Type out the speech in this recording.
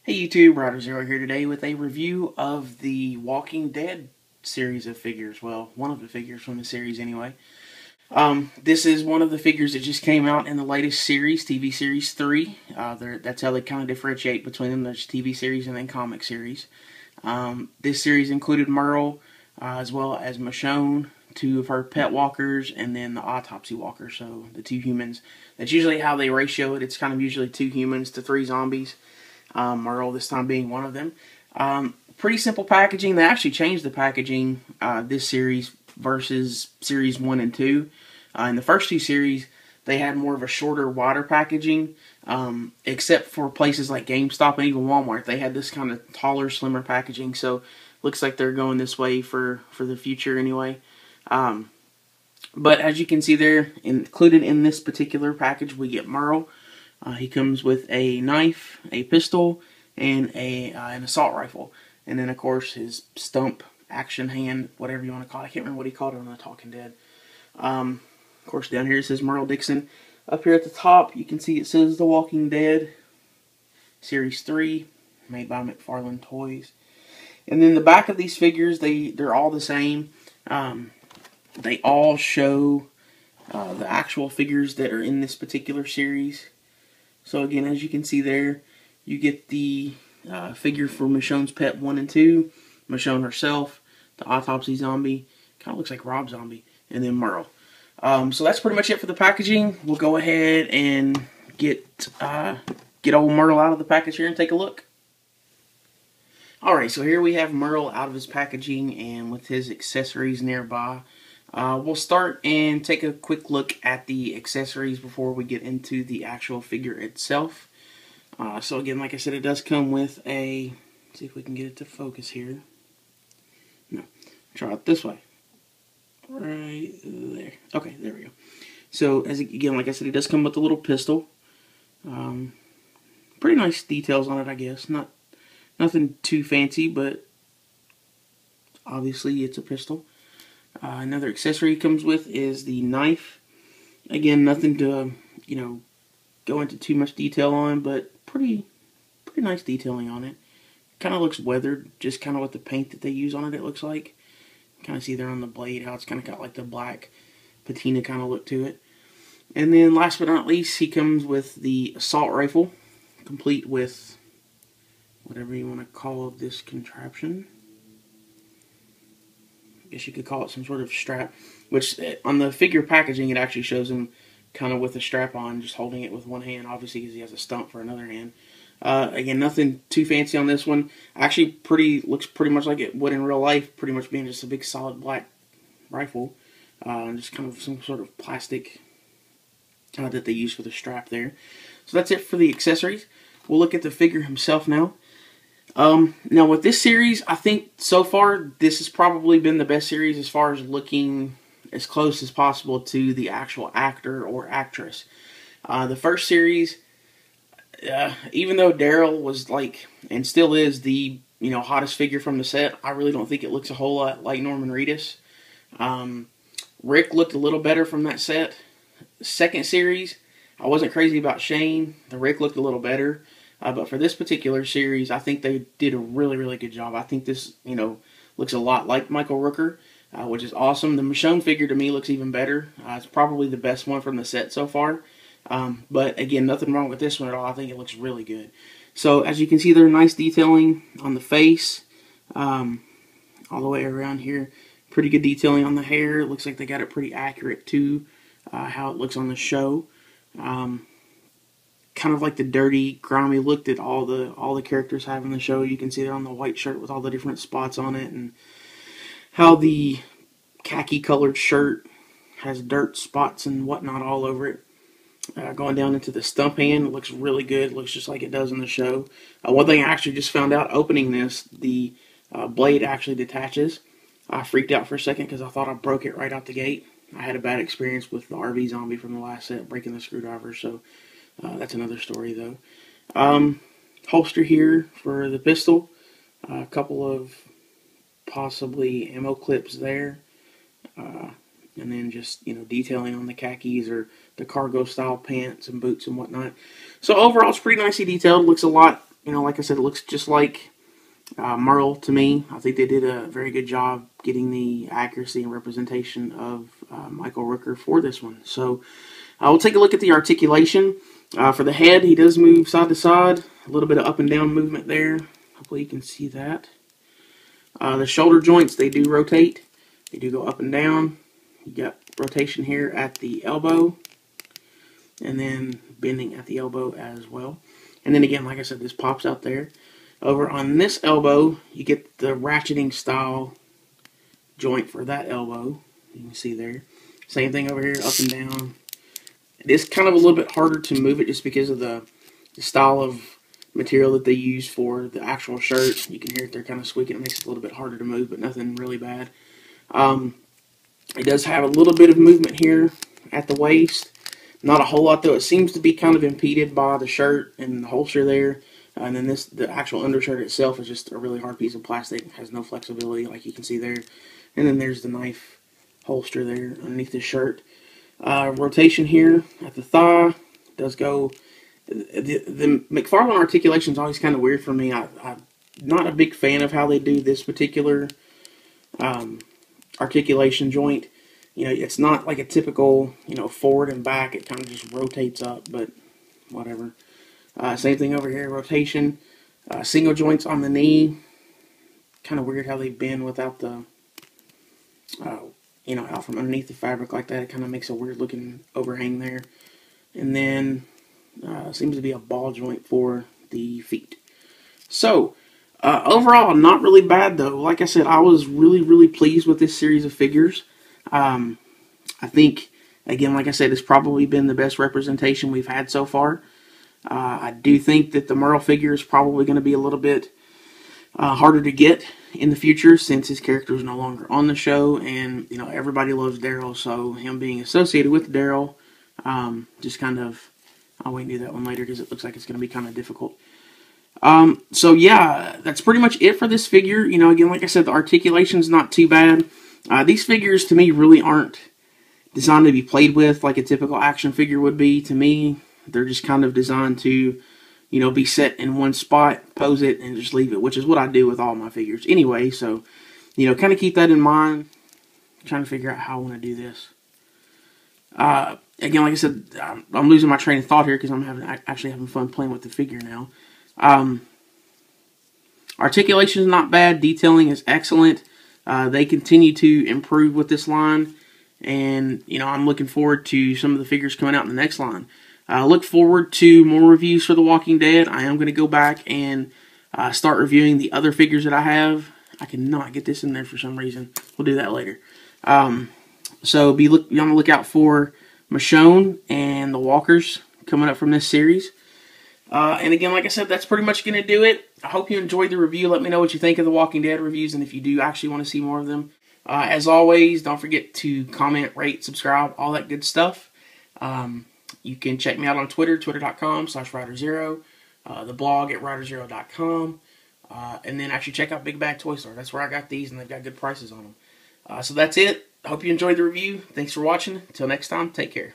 Hey YouTube, Rider Zero here today with a review of the Walking Dead series of figures. Well, one of the figures from the series anyway. This is one of the figures that just came out in the latest series, TV Series 3. That's how they kind of differentiate between them. There's TV series and then comic series. This series included Merle, as well as Michonne, two of her pet walkers, and then the autopsy walker, so the two humans. That's usually how they ratio it. It's kind of usually 2 humans to 3 zombies. Merle this time being one of them. Pretty simple packaging. They actually changed the packaging this series versus series 1 and 2. In the first 2 series, they had more of a shorter, wider packaging, except for places like GameStop and even Walmart. They had this kind of taller, slimmer packaging, so looks like they're going this way for the future anyway. But as you can see there, included in this particular package, we get Merle. He comes with a knife, a pistol, and an assault rifle. And then, of course, his stump, action hand, whatever you want to call it. I can't remember what he called it on The Talking Dead. Of course, down here it says Merle Dixon. Up here at the top, you can see it says The Walking Dead, Series 3, made by McFarlane Toys. And then the back of these figures, they're all the same. They all show the actual figures that are in this particular series. So again, as you can see there, you get the figure for Michonne's pet 1 and 2, Michonne herself, the autopsy zombie, kind of looks like Rob Zombie, and then Merle. So that's pretty much it for the packaging. We'll go ahead and get old Merle out of the package here and take a look. Alright, so here we have Merle out of his packaging and with his accessories nearby. We'll start and take a quick look at the accessories before we get into the actual figure itself. So again, like I said, it does come with a, let's see if we can get it to focus here. No, try it this way. Right there. Okay, there we go. So as again, like I said, it does come with a little pistol. Pretty nice details on it, I guess. Nothing too fancy, but obviously it's a pistol. Another accessory it comes with is the knife. Again, nothing to, go into too much detail on, but pretty nice detailing on it. Kind of looks weathered, just kind of with the paint that they use on it looks like. Kind of see there on the blade how it's kind of got like the black patina kind of look to it. And then last but not least, he comes with the assault rifle, complete with whatever you want to call this contraption. I guess you could call it some sort of strap, which on the figure packaging it actually shows him kind of with a strap on, just holding it with one hand, obviously because he has a stump for another hand. Again, nothing too fancy on this one. Actually, looks pretty much like it would in real life, pretty much being just a big solid black rifle, just kind of some sort of plastic that they use for the strap there. So that's it for the accessories. We'll look at the figure himself now. Now with this series, I think so far this has probably been the best series as far as looking as close as possible to the actual actor or actress. The first series, even though Daryl was like, and still is the, hottest figure from the set, I really don't think it looks a whole lot like Norman Reedus. Rick looked a little better from that set. Second series, I wasn't crazy about Shane. The Rick looked a little better. But for this particular series, I think they did a really, really good job. I think this, looks a lot like Michael Rooker, which is awesome. The Michonne figure to me looks even better. It's probably the best one from the set so far. But again, nothing wrong with this one at all. I think it looks really good. So as you can see, there's nice detailing on the face, all the way around here. Pretty good detailing on the hair. It looks like they got it pretty accurate to how it looks on the show. Kind of like the dirty, grimy look that all the characters have in the show. You can see there on the white shirt with all the different spots on it, and how the khaki colored shirt has dirt spots and whatnot all over it. Going down into the stump hand, it looks really good. It looks just like it does in the show. One thing I actually just found out opening this, the blade actually detaches. I freaked out for a second because I thought I broke it right out the gate. I had a bad experience with the RV zombie from the last set, breaking the screwdriver, so that's another story though. Holster here for the pistol. A couple of possibly ammo clips there. And then just, detailing on the khakis or the cargo style pants and boots and whatnot. So overall, it's pretty nicely detailed. Looks a lot like I said, it looks just like Merle to me. I think they did a very good job getting the accuracy and representation of Michael Rooker for this one. So we'll take a look at the articulation. For the head, he does move side to side. A little bit of up and down movement there. Hopefully you can see that. The shoulder joints, they do rotate. They do go up and down. You got rotation here at the elbow. And then bending at the elbow as well. And then again, like I said, this pops out there. Over on this elbow, you get the ratcheting style joint for that elbow. You can see there. Same thing over here, up and down. It is kind of a little bit harder to move it just because of the style of material that they use for the actual shirt. You can hear it there kind of squeaking. It makes it a little bit harder to move, but nothing really bad. It does have a little bit of movement here at the waist. Not a whole lot, though. It seems to be kind of impeded by the shirt and the holster there. And then the actual undershirt itself is just a really hard piece of plastic. It has no flexibility, like you can see there. And then there's the knife holster there underneath the shirt. Rotation here at the thigh does go. The McFarlane articulation is always kind of weird for me. I'm not a big fan of how they do this particular articulation joint. It's not like a typical, forward and back. It kind of just rotates up, but whatever. Same thing over here, rotation. Single joints on the knee. Kind of weird how they bend without the, out from underneath the fabric like that. It kind of makes a weird looking overhang there. And then, seems to be a ball joint for the feet. So, overall, not really bad though. Like I said, I was really, really pleased with this series of figures. I think, again, like I said, it's probably been the best representation we've had so far. I do think that the Merle figure is probably going to be a little bit harder to get in the future since his character is no longer on the show, and everybody loves Daryl, so him being associated with Daryl just kind of, I'll wait and do that one later because it looks like it's going to be kind of difficult. So yeah, that's pretty much it for this figure. Again, like I said, the articulation's not too bad. These figures to me really aren't designed to be played with like a typical action figure would be. To me, they're just kind of designed to, be set in one spot, pose it, and just leave it, which is what I do with all my figures anyway. So, kind of keep that in mind. I'm trying to figure out how I want to do this. Again, like I said, I'm losing my train of thought here because I'm actually having fun playing with the figure now. Articulation is not bad. Detailing is excellent. They continue to improve with this line. And, I'm looking forward to some of the figures coming out in the next line. Look forward to more reviews for The Walking Dead. I am going to go back and start reviewing the other figures that I have. I cannot get this in there for some reason. We'll do that later. So be on the lookout for Michonne and the Walkers coming up from this series. And again, like I said, that's pretty much going to do it. I hope you enjoyed the review. Let me know what you think of The Walking Dead reviews and if you do actually want to see more of them. As always, don't forget to comment, rate, subscribe, all that good stuff. You can check me out on Twitter, twitter.com/RiderZero, the blog at RiderZero.com, and then actually check out Big Bag Toy Store. That's where I got these, and they've got good prices on them. So that's it. I hope you enjoyed the review. Thanks for watching. Until next time, take care.